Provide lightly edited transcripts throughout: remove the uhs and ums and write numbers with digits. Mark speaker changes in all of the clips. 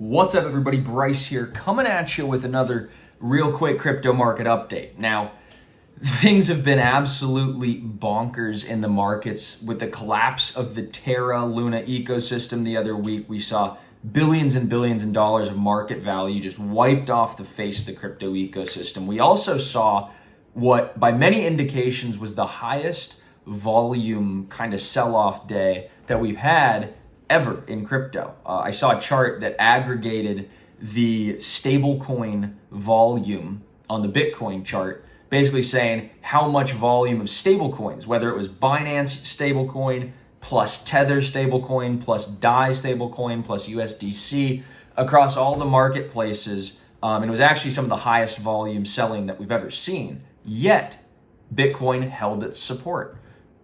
Speaker 1: What's up, everybody? Bryce here, coming at you with another real quick crypto market update. Now, things have been absolutely bonkers in the markets with the collapse of the Terra Luna ecosystem the other week. We saw billions and billions of dollars of market value just wiped off the face of the crypto ecosystem. We also saw what, by many indications, was the highest volume kind of sell-off day that we've had ever in crypto. I saw a chart that aggregated the stablecoin volume on the Bitcoin chart, basically saying how much volume of stablecoins, whether it was Binance stablecoin plus Tether stablecoin plus DAI stablecoin plus USDC, across all the marketplaces, and it was actually some of the highest volume selling that we've ever seen. Yet, Bitcoin held its support,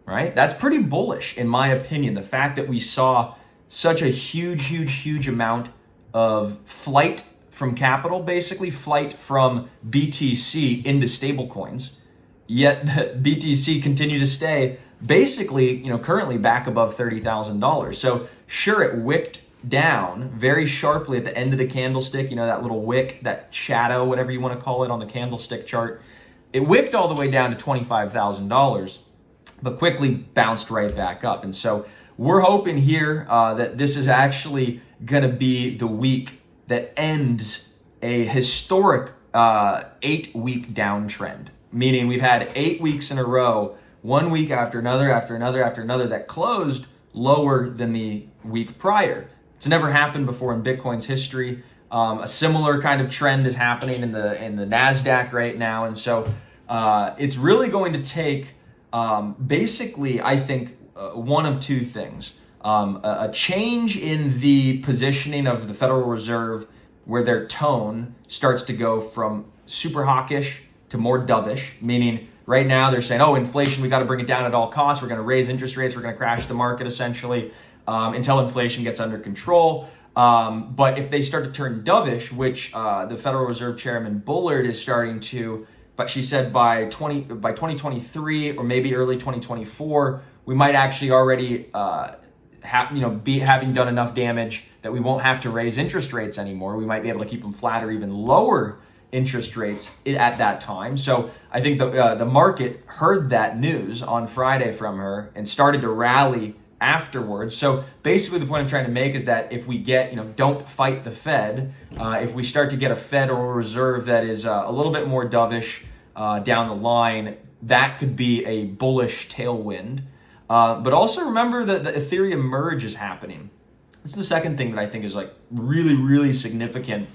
Speaker 1: right? That's pretty bullish, in my opinion. The fact that we saw such a huge amount of flight from capital, basically flight from BTC into stablecoins, yet the BTC continued to stay basically, currently back above $30,000. So sure, it wicked down very sharply at the end of the candlestick, that little wick, that shadow, whatever you want to call it on the candlestick chart. It wicked all the way down to $25,000, but quickly bounced right back up. And so we're hoping here that this is actually going to be the week that ends a historic 8-week downtrend, meaning we've had 8 weeks in a row, one week after another, that closed lower than the week prior. It's never happened before in Bitcoin's history. A similar kind of trend is happening in the NASDAQ right now. And so it's really going to take basically, I think, one of two things. A change in the positioning of the Federal Reserve, where their tone starts to go from super hawkish to more dovish, meaning right now they're saying, inflation, we got to bring it down at all costs. We're going to raise interest rates. We're going to crash the market essentially until inflation gets under control. But if they start to turn dovish, which the Federal Reserve Chairman Bullard is starting to, but she said by 2023 or maybe early 2024, we might actually already be having done enough damage that we won't have to raise interest rates anymore. We might be able to keep them flat or even lower interest rates at that time. So I think the market heard that news on Friday from her and started to rally afterwards. So basically the point I'm trying to make is that if we get, don't fight the Fed, if we start to get a Federal Reserve that is a little bit more dovish down the line, that could be a bullish tailwind. But also remember that the Ethereum merge is happening. This is the second thing that I think is really significant.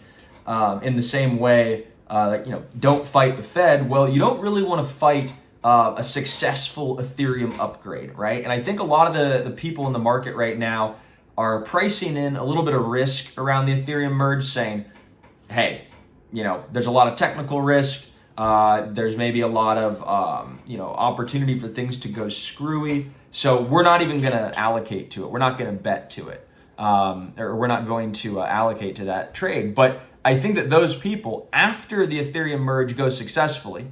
Speaker 1: In the same way, don't fight the Fed. Well, you don't really want to fight a successful Ethereum upgrade, right? And I think a lot of the people in the market right now are pricing in a little bit of risk around the Ethereum merge, saying, hey, there's a lot of technical risk. There's maybe a lot of opportunity for things to go screwy. So we're not even going to allocate to it. We're not going to bet to it. Or we're not going to allocate to that trade. But I think that those people, after the Ethereum merge goes successfully,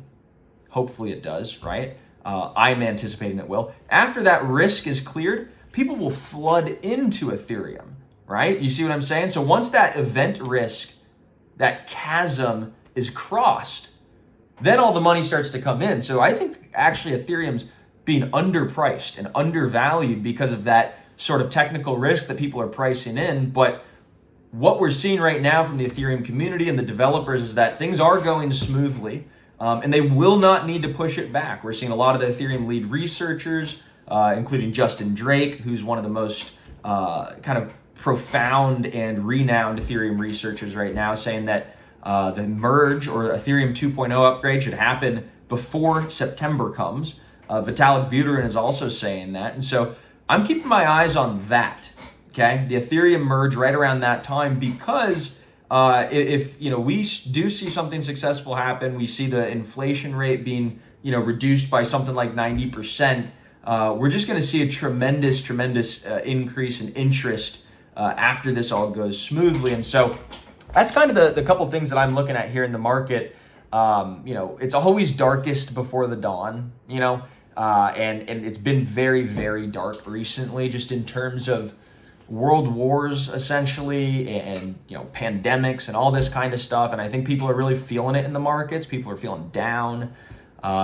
Speaker 1: hopefully it does, right? I'm anticipating it will. After that risk is cleared, people will flood into Ethereum, right? You see what I'm saying? So once that event risk, that chasm is crossed, then all the money starts to come in. So I think actually Ethereum's being underpriced and undervalued because of that sort of technical risk that people are pricing in. But what we're seeing right now from the Ethereum community and the developers is that things are going smoothly, and they will not need to push it back. We're seeing a lot of the Ethereum lead researchers, including Justin Drake, who's one of the most kind of profound and renowned Ethereum researchers right now, saying that the merge or Ethereum 2.0 upgrade should happen before September comes. Vitalik Buterin is also saying that. And so I'm keeping my eyes on that, okay? The Ethereum merge right around that time, because if we do see something successful happen, we see the inflation rate being reduced by something like 90%, we're just going to see a tremendous increase in interest after this all goes smoothly. And so that's kind of the couple things that I'm looking at here in the market. It's always darkest before the dawn, and it's been very dark recently, just in terms of world wars essentially, and pandemics and all this kind of stuff. And I think people are really feeling it in the markets. People are feeling down.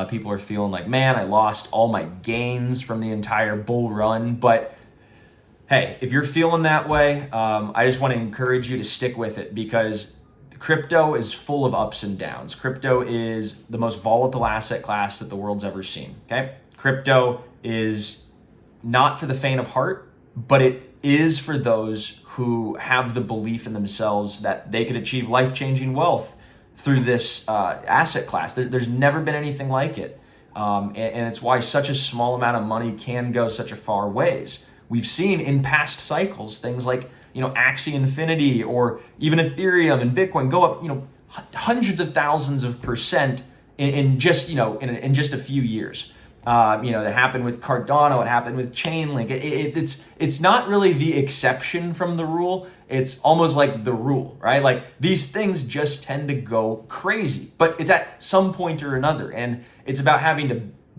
Speaker 1: People are feeling like, man, I lost all my gains from the entire bull run. But hey, if you're feeling that way, I just want to encourage you to stick with it, because crypto is full of ups and downs. Crypto is the most volatile asset class that the world's ever seen. Okay, crypto is not for the faint of heart, but it is for those who have the belief in themselves that they could achieve life-changing wealth through this asset class. There's never been anything like it. And it's why such a small amount of money can go such a far ways. We've seen in past cycles things like, Axie Infinity or even Ethereum and Bitcoin go up, hundreds of thousands of percent in just, in just a few years. That happened with Cardano, it happened with Chainlink. It's not really the exception from the rule. It's almost like the rule, right? Like these things just tend to go crazy, but it's at some point or another. And it's about having to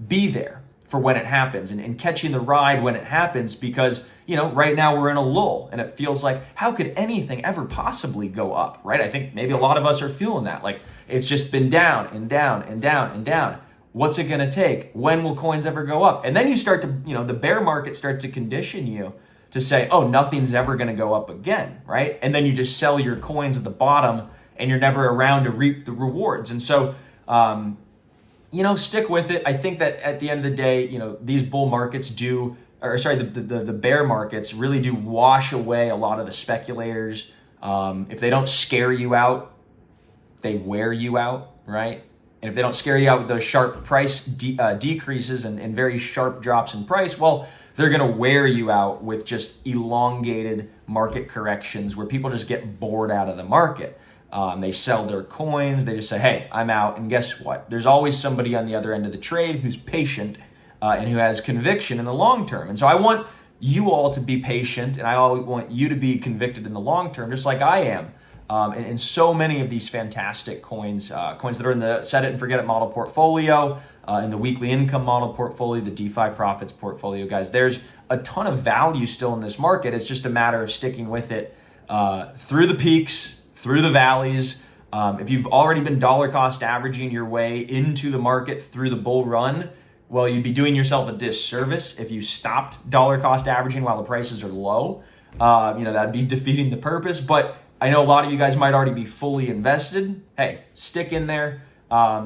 Speaker 1: be there for when it happens and catching the ride when it happens, because, right now we're in a lull and it feels like, how could anything ever possibly go up, right? I think maybe a lot of us are feeling that. Like it's just been down and down and down and down. What's it going to take? When will coins ever go up? And then you start to, the bear market starts to condition you to say, oh, nothing's ever going to go up again, right? And then you just sell your coins at the bottom and you're never around to reap the rewards. And so, stick with it. I think that at the end of the day, these bull markets the bear markets really do wash away a lot of the speculators. If they don't scare you out, they wear you out, right? And if they don't scare you out with those sharp price decreases and very sharp drops in price, well, they're going to wear you out with just elongated market corrections where people just get bored out of the market. They sell their coins. They just say, hey, I'm out. And guess what? There's always somebody on the other end of the trade who's patient and who has conviction in the long term. And so I want you all to be patient, and I always want you to be convicted in the long term, just like I am. And so many of these fantastic coins that are in the set it and forget it model portfolio, in the weekly income model portfolio, the DeFi profits portfolio, guys, there's a ton of value still in this market. It's just a matter of sticking with it through the peaks, through the valleys. If you've already been dollar cost averaging your way into the market through the bull run, well, you'd be doing yourself a disservice if you stopped dollar cost averaging while the prices are low. That'd be defeating the purpose. But I know a lot of you guys might already be fully invested. Hey, stick in there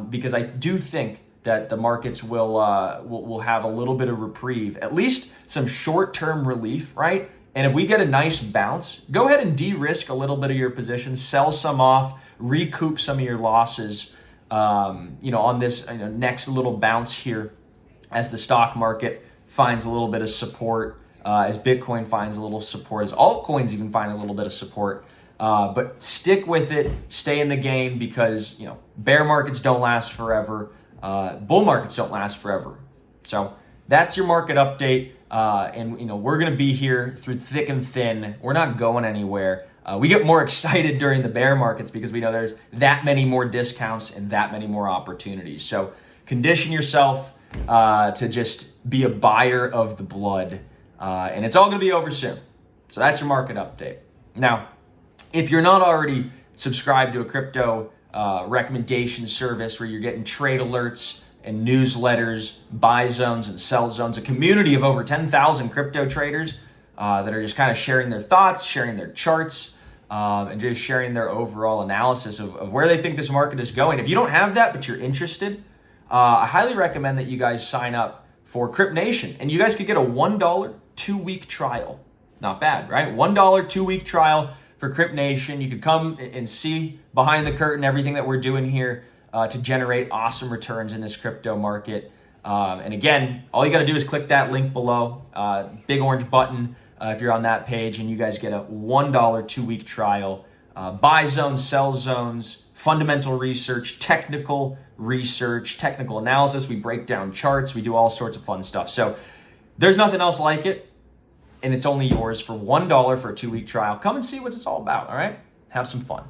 Speaker 1: because I do think that the markets will have a little bit of reprieve, at least some short-term relief, right? And if we get a nice bounce, go ahead and de-risk a little bit of your position, sell some off, recoup some of your losses, on this next little bounce here as the stock market finds a little bit of support, as Bitcoin finds a little support, as altcoins even find a little bit of support. But stick with it, stay in the game, because bear markets don't last forever, bull markets don't last forever. So that's your market update, and we're gonna be here through thick and thin. We're not going anywhere. We get more excited during the bear markets because we know there's that many more discounts and that many more opportunities. So condition yourself to just be a buyer of the blood, and it's all gonna be over soon. So that's your market update. Now, if you're not already subscribed to a crypto recommendation service where you're getting trade alerts and newsletters, buy zones and sell zones, a community of over 10,000 crypto traders that are just kind of sharing their thoughts, sharing their charts, and just sharing their overall analysis of where they think this market is going. If you don't have that, but you're interested, I highly recommend that you guys sign up for Crypt Nation, and you guys could get a $1 2-week trial. Not bad, right? $1 2-week trial for Crypt Nation. You could come and see behind the curtain everything that we're doing here to generate awesome returns in this crypto market. And again, all you got to do is click that link below, big orange button if you're on that page, and you guys get a $1 2-week trial. Buy zones, sell zones, fundamental research, technical research, technical analysis. We break down charts. We do all sorts of fun stuff. So there's nothing else like it, and it's only yours for $1 for a 2-week trial. Come and see what it's all about, all right? Have some fun.